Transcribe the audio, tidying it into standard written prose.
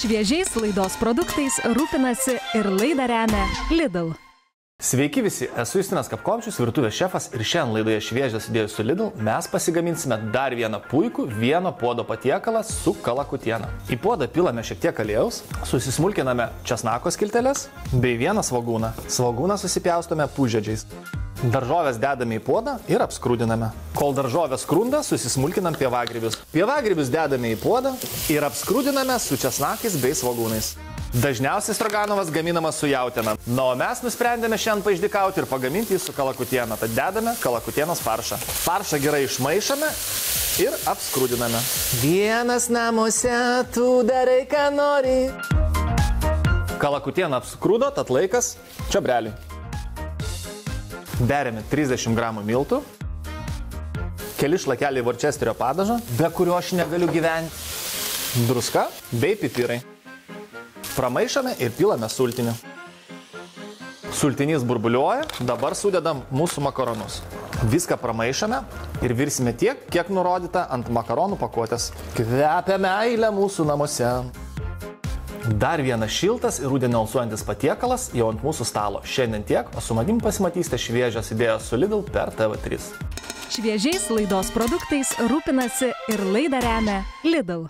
Šviežiais laidos produktais rūpinasi ir laidą remia Lidl. Sveiki visi, esu Justinas Kapkovičius, virtuvės šefas ir šiandien laidoje Šviežios idėjos su Lidl mes pasigaminsime dar vieną puikų vieno puodo patiekalą su kalakutiena. Į puodą pilame šiek tiek aliejaus, susismulkiname česnako skilteles bei vieną svogūną. Svogūną susipjaustome pusžiedžiais. Daržovės dedame į puodą ir apskrudiname. Kol daržovės skrunda, susismulkinam pievagrybius. Pievagrybius dedame į puodą ir apskrudiname su česnakais bei svogūnais. Dažniausiai stroganovas gaminamas su jautiena. Na, o mes nusprendėme šiandien paišdykauti ir pagaminti jį su kalakutiena. Tad dedame kalakutienos faršą. Faršą gerai išmaišome ir apskrudiname. Vienas namuose, tu darai, ką nori. Kalakutiena apskrudo, tad laikas čiobreliui. Beriame 30 gramų miltų, keli šlakeliai Worcesterio padažo, be kurio aš negaliu gyventi, druska bei pipirai. Pramaišame ir pilame sultinį. Sultinys burbuliuoja, dabar sudedam mūsų makaronus. Viską pramaišame ir virsime tiek, kiek nurodyta ant makaronų pakuotės. Kvepia meilė mūsų namuose. Dar vienas šiltas ir rudenį alsuojantis patiekalas jau ant mūsų stalo. Šiandien tiek, o su manim pasimatysite Šviežios idėjos su Lidl per TV3. Šviežiais laidos produktais rūpinasi ir laidą remia Lidl.